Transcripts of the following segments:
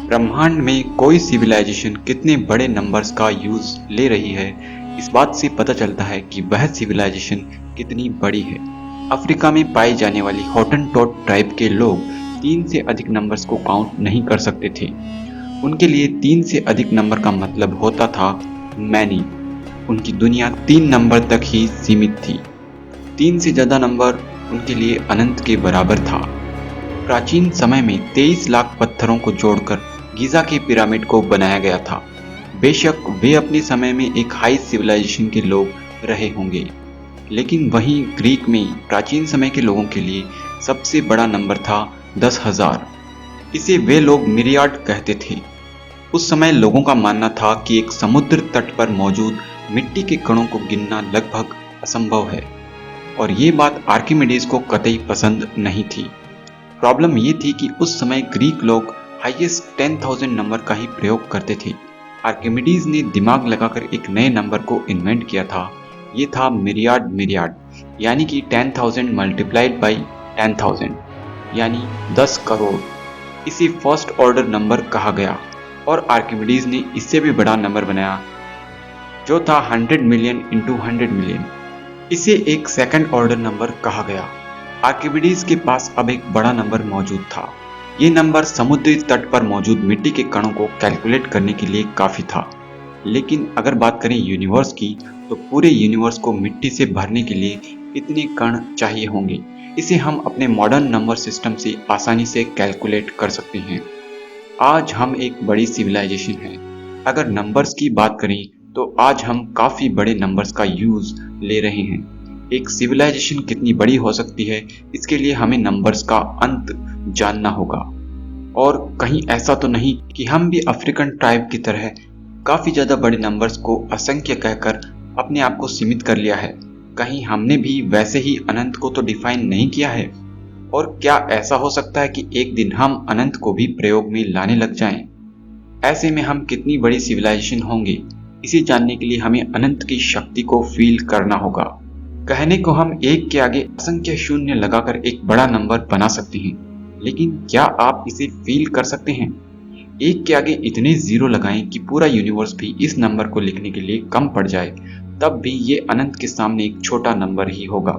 ब्रह्मांड में कोई सिविलाइजेशन कितने बड़े नंबर्स का यूज ले रही है, इस बात से पता चलता है कि वह सिविलाइजेशन कितनी बड़ी है। अफ्रीका में पाई जाने वाली हॉटनटॉट ट्राइब के लोग 3 से अधिक नंबर्स को काउंट नहीं कर सकते थे। उनके लिए 3 से अधिक नंबर का मतलब होता था मैनी। उनकी दुनिया 3 नंबर तक ही सीमित थी। 3 से ज्यादा नंबर उनके लिए अनंत के बराबर था। प्राचीन समय में 23 लाख पत्थरों को जोड़कर गीजा के पिरामिड को बनाया गया था। बेशक वे अपने समय में एक हाई सिविलाइजेशन के लोग रहे होंगे, लेकिन वहीं ग्रीक में प्राचीन समय के लोगों के लिए सबसे बड़ा नंबर था 10,000। इसे वे लोग मिरियाड कहते थे। उस समय लोगों का मानना था कि एक समुद्र तट पर मौजूद मिट्टी के कणों को गिनना लगभग असंभव है, और ये बात आर्किमिडीज को कतई पसंद नहीं थी। प्रॉब्लम ये थी कि उस समय ग्रीक लोग हाईएस्ट 10,000 नंबर का ही प्रयोग करते थे। आर्किमिडीज ने दिमाग लगाकर एक नए नंबर को इन्वेंट किया था। ये था मिरियाड मिरियाड, यानी कि 10,000 मल्टीप्लाइड बाई 10,000, यानी 10 करोड़। इसे फर्स्ट ऑर्डर नंबर कहा गया, और आर्किमिडीज ने इससे भी बड़ा नंबर बनाया जो था 100 मिलियन इंटू 100 मिलियन। इसे एक सेकंड ऑर्डर नंबर कहा गया। आर्किमिडीज के पास अब एक बड़ा नंबर मौजूद था। ये नंबर समुद्री तट पर मौजूद मिट्टी के कणों को कैलकुलेट करने के लिए काफी था। लेकिन अगर बात करें यूनिवर्स की, तो पूरे यूनिवर्स को मिट्टी से भरने के लिए कितने कण चाहिए होंगे, इसे हम अपने मॉडर्न नंबर सिस्टम से आसानी से कैलकुलेट कर सकते हैं। आज हम एक बड़ी सिविलाइजेशन है। अगर नंबर्स की बात करें तो आज हम काफी बड़े नंबर्स का यूज ले रहे हैं। एक सिविलाइजेशन कितनी बड़ी हो सकती है, इसके लिए हमें नंबर्स का अंत जानना होगा। और कहीं ऐसा तो नहीं कि हम भी अफ्रीकन ट्राइब की तरह काफी ज्यादा बड़े नंबर्स को असंख्य कहकर अपने आप को सीमित कर लिया है। कहीं हमने भी वैसे ही अनंत को तो डिफाइन नहीं किया है। और क्या ऐसा हो सकता है कि एक दिन हम अनंत को भी प्रयोग में लाने लग जाएं? ऐसे में हम कितनी बड़ी सिविलाइजेशन होंगे, इसे जानने के लिए हमें अनंत की शक्ति को फील करना होगा। कहने को हम एक के आगे असंख्य शून्य लगाकर एक बड़ा नंबर बना सकते हैं, लेकिन क्या आप इसे फील कर सकते हैं? एक के आगे इतने जीरो लगाएं कि पूरा यूनिवर्स भी इस नंबर को लिखने के लिए कम पड़ जाए, तब भी ये अनंत के सामने एक छोटा नंबर ही होगा।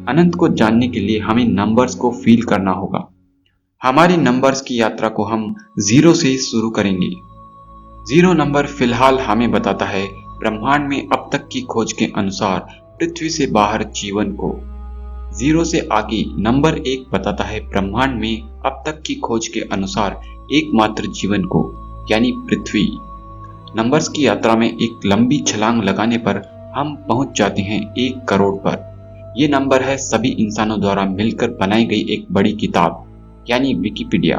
अनंत को जानने के लिए हमें नंबर्स को फील करना होगा। हमारी नंबर्स की यात्रा को हम जीरो से शुरू करेंगे। जीरो नंबर फिलहाल हमें बताता है ब्रह्मांड में अब तक की खोज के अनुसार पृथ्वी से बाहर जीवन को। जीरो से आगे नंबर 1 बताता है ब्रह्मांड में अब तक की खोज के अनुसार एकमात्र जीवन को, यानी पृथ्वी। नंबर्स की यात्रा में एक लंबी छलांग लगाने पर हम पहुंच जाते हैं 1 करोड़ पर। यह नंबर है सभी इंसानों द्वारा मिलकर बनाई गई एक बड़ी किताब, यानी विकिपीडिया।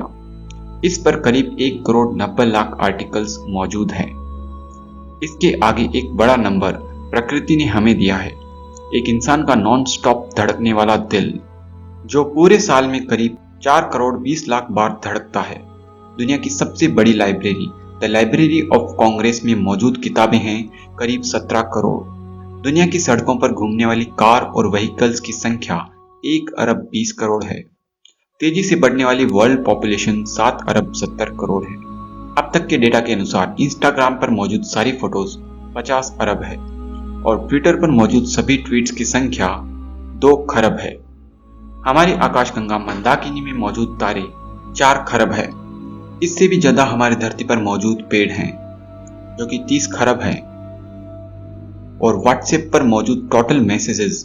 इस पर करीब 1 करोड़ 90 लाख आर्टिकल्स मौजूद हैं। इसके आगे एक बड़ा नंबर प्रकृति ने हमें दिया है, एक इंसान का नॉन स्टॉप धड़कने वाला दिल, जो पूरे साल में करीब 4 करोड़ 20 लाख बार धड़कता है। दुनिया की सबसे बड़ी library, the library of Congress में मौजूद किताबें हैं करीब 17 करोड़। दुनिया की सड़कों पर घूमने वाली कार और व्हीकल्स की संख्या 1 अरब 20 करोड़ है। तेजी से बढ़ने वाली वर्ल्ड पॉपुलेशन 7 अरब 70 करोड़ है। अब तक के डेटा के अनुसार इंस्टाग्राम पर मौजूद सारी फोटोज 50 अरब है, और ट्विटर पर मौजूद सभी ट्वीट्स की संख्या 2 खरब है। हमारी आकाशगंगा मंदाकिनी में मौजूद तारे 4 खरब है। इससे भी ज्यादा हमारी धरती पर मौजूद पेड़ हैं, जो कि 30 खरब हैं। और व्हाट्सएप पर मौजूद टोटल मैसेजेस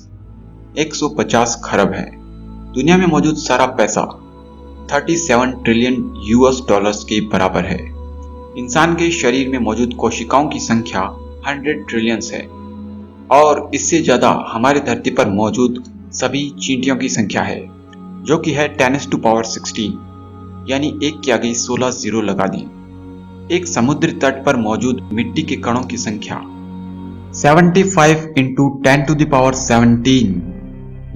150 खरब है। दुनिया में मौजूद सारा पैसा 37 ट्रिलियन यूएस डॉलर्स के बराबर है। इंसान के शरीर में मौजूद कोशिकाओं की संख्या 100 ट्रिलियंस है, और इससे ज्यादा हमारी धरती पर मौजूद सभी चींटियों की संख्या है, जो कि है 10⁻16, यानी 1 के आगे 16 जीरो लगा दें। एक समुद्री तट पर मौजूद मिट्टी के कणों की संख्या 75 इंटू 10⁻17,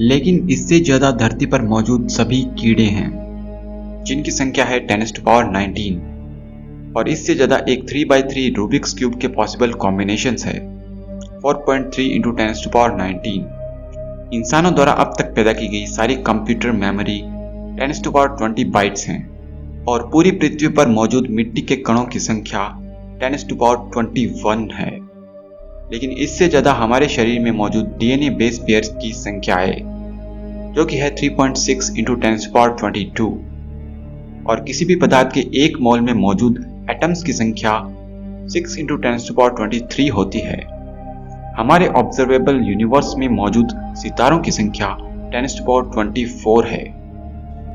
लेकिन इससे ज्यादा धरती पर मौजूद सभी कीड़े हैं, जिनकी संख्या है 10⁻19, और इससे ज्यादा एक 3x3 रूबिक्स क्यूब के पॉसिबल कॉम्बिनेशंस है 4.3 इंटू 10⁻19। इंसानों द्वारा अब तक पैदा की गई सारी कंप्यूटर मेमोरी 10⁻20 बाइट्स हैं। और पूरी पृथ्वी पर मौजूद मिट्टी के कणों की संख्या 10⁻21 है। लेकिन इससे ज्यादा हमारे शरीर में मौजूद डीएनए बेस पेयर्स की संख्या है, जो कि है 3.6 × 10⁻22। और किसी भी पदार्थ के एक मोल में मौजूद एटम्स की संख्या 6 × 10⁻23 होती है। हमारे ऑब्जर्वेबल यूनिवर्स में मौजूद सितारों की संख्या 10⁻24 है।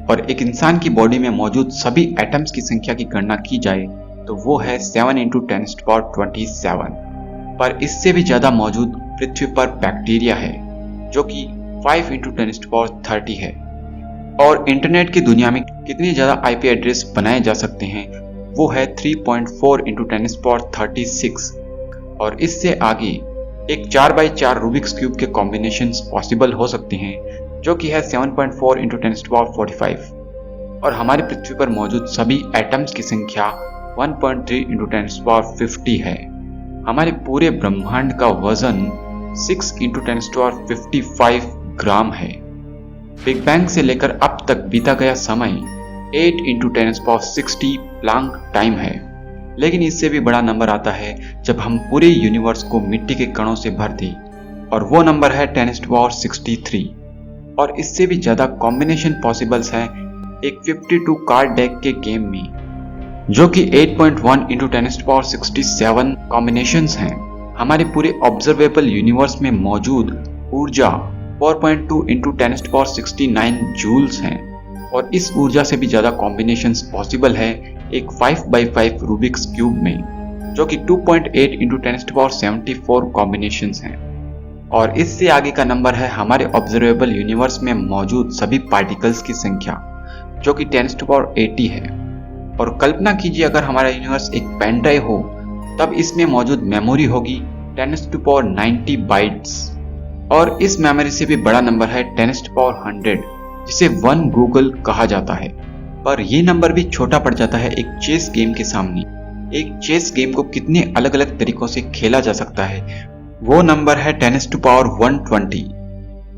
और एक इंसान की बॉडी में मौजूद सभी एटम्स की संख्या की गणना की जाए तो वो है 7 × 10⁻27। पर इससे भी ज्यादा मौजूद पृथ्वी पर बैक्टीरिया है, जो कि 5 × 10⁻30 है। और इंटरनेट की दुनिया में कितने ज्यादा आईपी एड्रेस बनाए जा सकते हैं वो है 3.4 × 10⁻36। और इससे आगे एक 4x4 रूबिक्स क्यूब के कॉम्बिनेशंस पॉसिबल हो सकते हैं, जो कि है 7.4 × 10⁻45। और हमारी पृथ्वी पर मौजूद सभी एटम्स की संख्या 1.3 × 10⁻50 है। हमारे पूरे ब्रह्मांड का वजन 6 × 10⁻55 ग्राम है। बिग बैंग से लेकर अब तक बीता गया समय 8 × 10⁻60 प्लैंक टाइम है। लेकिन इससे भी बड़ा नंबर आता है जब हम पूरे यूनिवर्स को मिट्टी के कणों से भर दें, और वो नंबर है 10⁻63। और इससे भी ज्यादा कॉम्बिनेशन पॉसिबल्स है एक 52 कार्ड डेक के गेम में, जो कि 8.1 × 10⁻67 कॉम्बिनेशंस हैं। हमारे पूरे ऑब्जर्वेबल यूनिवर्स में मौजूद ऊर्जा 4.2 × 10⁻69 जूल्स हैं। और इस ऊर्जा से भी ज्यादा कॉम्बिनेशंस पॉसिबल है एक 5x5 रूबिक्स क्यूब में, जो कि 2.8 × 10⁻74 कॉम्बिनेशंस हैं। और इससे आगे का नंबर है हमारे ऑब्जर्वेबल यूनिवर्स में मौजूद सभी पार्टिकल्स की संख्या, जो कि 10⁻80 है। और कल्पना कीजिए अगर हमारा यूनिवर्स एक पेन ड्राइव हो, तब इसमें मौजूद मेमोरी होगी 10⁻90 बाइट्स। और इस मेमोरी से भी बड़ा नंबर है 10⁻100, जिसे 1 गूगल कहा जाता है। पर यह नंबर भी छोटा पड़ जाता है एक चेस गेम के सामने। एक चेस गेम को कितने अलग अलग तरीकों से खेला जा सकता है, वो नंबर है 10⁻120।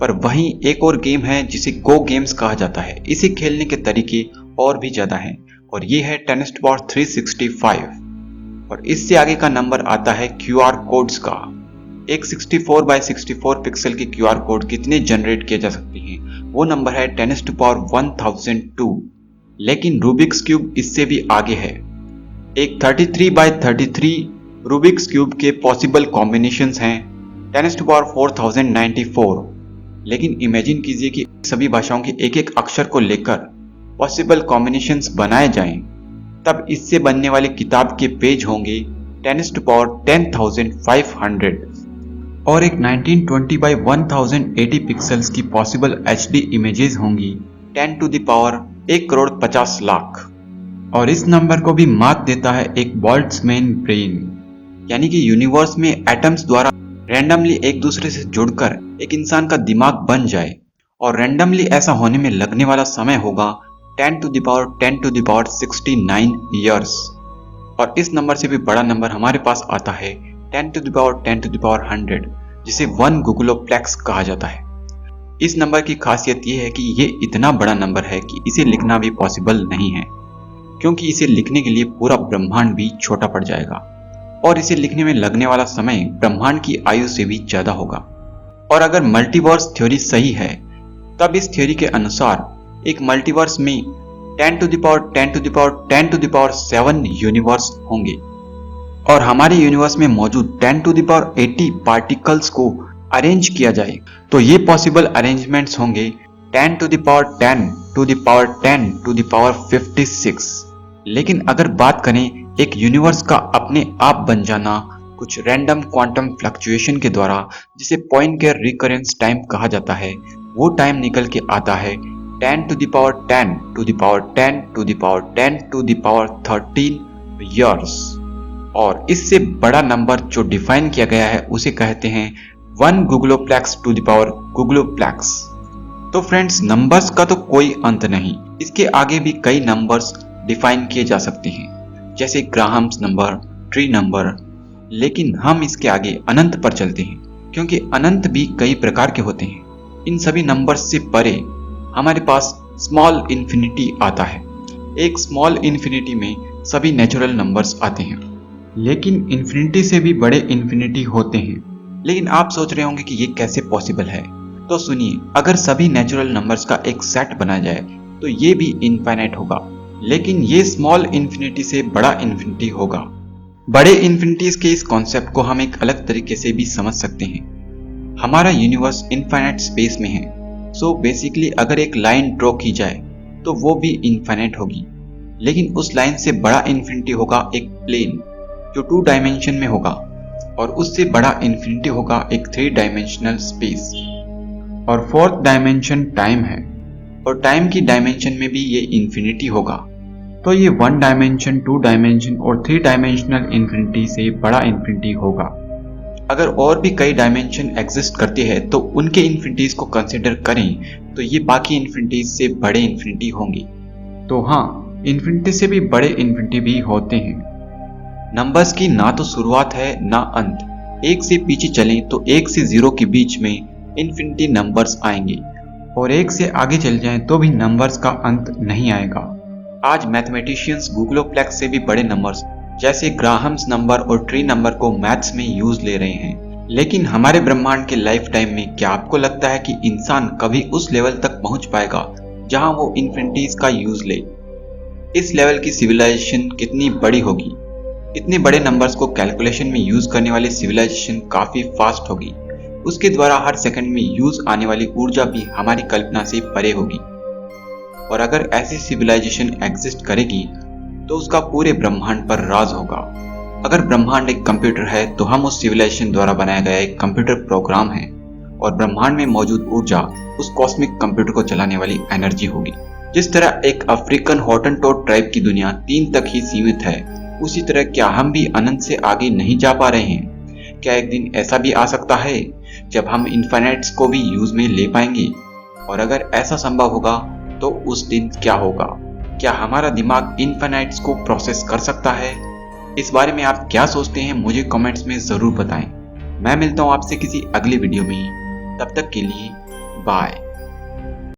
पर वहीं एक और गेम है जिसे गो गेम्स कहा जाता है। इसे खेलने के तरीके और भी ज्यादा हैं, और ये है 10⁻365। और इससे आगे का नंबर आता है QR कोड्स का। एक 64x64 पिक्सल के QR कोड कितने जनरेट किए जा सकते हैं, वो नंबर है 10⁻1002। लेकिन रूबिक्स क्यूब इससे भी आगे है। एक 33x33 रूबिक्स क्यूब के पॉसिबल कॉम्बिनेशंस हैं 10⁻4094। लेकिन इमेजिन कीजिए कि सभी भाषाओं के एक एक अक्षर को लेकर पॉसिबल कॉम्बिनेशंस बनाए जाएं, तब इससे बनने वाली किताब के पेज होंगे 10⁻10,500। और एक 1920x1080 पिक्सल्स की पॉसिबल HD इमेजेस होंगी 10⁻1,50,00,000। और इस नंबर को भी मात देता है एक बोल्ट्जमैन ब्रेन, यानी कि यूनिवर्स में एटम्स द्वारा रैंडमली एक दूसरे से जुड़कर एक इंसान का दिमाग बन जाए। और रैंडमली ऐसा होने में लगने वाला समय होगा 10⁻10⁻69 ईयर्स। और इस नंबर से भी बड़ा नंबर हमारे पास आता है 10⁻10⁻100, जिसे 1 गूगलोप्लेक्स कहा जाता है। इस नंबर की खासियत यह है कि ये इतना बड़ा नंबर है कि इसे लिखना भी पॉसिबल नहीं है, क्योंकि इसे लिखने के लिए पूरा ब्रह्मांड भी छोटा पड़ जाएगा, और इसे लिखने में लगने वाला समय ब्रह्मांड की आयु से भी ज्यादा होगा। और अगर मल्टीवर्स थ्योरी सही है, तब इस थ्योरी के अनुसार एक मल्टीवर्स में 10⁻10⁻10⁻7 यूनिवर्स होंगे। और हमारे यूनिवर्स में मौजूद 10⁻80 पार्टिकल्स को अरेंज किया जाए तो ये पॉसिबल अरेंजमेंट्स होंगे 10⁻10⁻10⁻56। लेकिन अगर बात करें एक यूनिवर्स का अपने आप बन जाना कुछ रैंडम क्वांटम फ्लक्चुएशन के द्वारा, जिसे पॉइंकेयर रिकरेंस टाइम कहा जाता है, वो टाइम निकल के आता है 10⁻10⁻10⁻10⁻13 ईयर्स। और इससे बड़ा नंबर जो डिफाइन किया गया है उसे कहते हैं 1 गूगलोप्लेक्स टू द पावर गूगलोप्लेक्स। तो फ्रेंड्स, नंबर्स का तो कोई अंत नहीं, इसके आगे भी कई नंबर्स डिफाइन किए जा सकते हैं, जैसे ग्राहम्स नंबर, ट्री नंबर। लेकिन हम इसके आगे अनंत पर चलते हैं, क्योंकि अनंत भी कई प्रकार के होते हैं। इन सभी नंबर्स से परे हमारे पास स्मॉल इन्फिनिटी आता है, एक स्मॉल इन्फिनिटी में सभी नेचुरल नंबर्स आते हैं, लेकिन इन्फिनिटी से भी बड़े इन्फिनिटी होते हैं। लेकिन आप सोच रहे होंगे कि ये कैसे पॉसिबल है। तो सुनिए, अगर सभी नेचुरल नंबर्स का एक सेट बना जाए तो ये भी इनफाइनाइट होगा, लेकिन ये स्मॉल इन्फिनिटी से बड़ा इन्फिनिटी होगा। बड़े इन्फिनिटीज के इस कॉन्सेप्ट को हम एक अलग तरीके से भी समझ सकते हैं। हमारा यूनिवर्स इनफाइनाइट स्पेस में है, सो बेसिकली अगर एक लाइन ड्रॉ की जाए तो वो भी इनफाइनाइट होगी, लेकिन उस लाइन से बड़ा इन्फिनिटी होगा एक प्लेन जो 2 डायमेंशन में होगा, और उससे बड़ा इन्फिनिटी होगा एक 3 डायमेंशनल स्पेस। और 4th डायमेंशन टाइम है, और टाइम की डायमेंशन में भी ये इन्फिनिटी होगा। तो ये 1 डायमेंशन, 2 डायमेंशन और 3 डायमेंशनल इन्फिनिटी से बड़ा इन्फिनिटी होगा। अगर और भी कई डायमेंशन एग्जिस्ट करते हैं तो उनके इन्फिनिटीज को कंसिडर करें तो ये बाकी इन्फिनिटीज से बड़े इन्फिनिटी होंगे। तो हाँ, इन्फिनिटी से भी बड़े इन्फिनिटी भी होते हैं। नंबर्स की ना तो शुरुआत है ना अंत। 1 से पीछे चलें तो 1 से 0 के बीच में इन्फिनिटी नंबर्स आएंगे, और 1 से आगे चल जाएं तो भी नंबर्स का अंत नहीं आएगा। आज मैथमेटिशियंस गूगलोप्लेक्स से भी बड़े नंबर्स जैसे ग्राहम्स नंबर और ट्री नंबर को मैथ्स में यूज ले रहे हैं। लेकिन हमारे ब्रह्मांड के लाइफ टाइम में क्या आपको लगता है कि इंसान कभी उस लेवल तक पहुंच पाएगा जहां वो इन्फिनिटीज का यूज ले? इस लेवल की सिविलाइजेशन कितनी बड़ी होगी? इतने बड़े नंबर्स को कैलकुलेशन में यूज करने वाली सिविलाइजेशन काफी फास्ट होगी। उसके द्वारा हर सेकंड में यूज आने वाली ऊर्जा भी हमारी कल्पना से परे होगी। और अगर ऐसी सिविलाइजेशन एग्जिस्ट करेगी तो उसका पूरे ब्रह्मांड पर राज होगा। अगर ब्रह्मांड एक कंप्यूटर है तो हम उस सिविलाइजेशन द्वारा बनाया गया एक कंप्यूटर प्रोग्राम है, और ब्रह्मांड में मौजूद ऊर्जा उस कॉस्मिक कंप्यूटर को चलाने वाली एनर्जी होगी। जिस तरह एक अफ्रीकन हॉटनटोट ट्राइब की दुनिया 3 तक ही सीमित है, उसी तरह क्या हम भी अनंत से आगे नहीं जा पा रहे हैं? क्या एक दिन ऐसा भी आ सकता है जब हम इनफाइनाइट्स को भी यूज में ले पाएंगे? और अगर ऐसा संभव होगा तो उस दिन क्या होगा? क्या हमारा दिमाग इनफाइनाइट्स को प्रोसेस कर सकता है? इस बारे में आप क्या सोचते हैं मुझे कमेंट्स में जरूर बताएं। मैं मिलता हूं आपसे किसी अगली वीडियो में, तब तक के लिए बाय।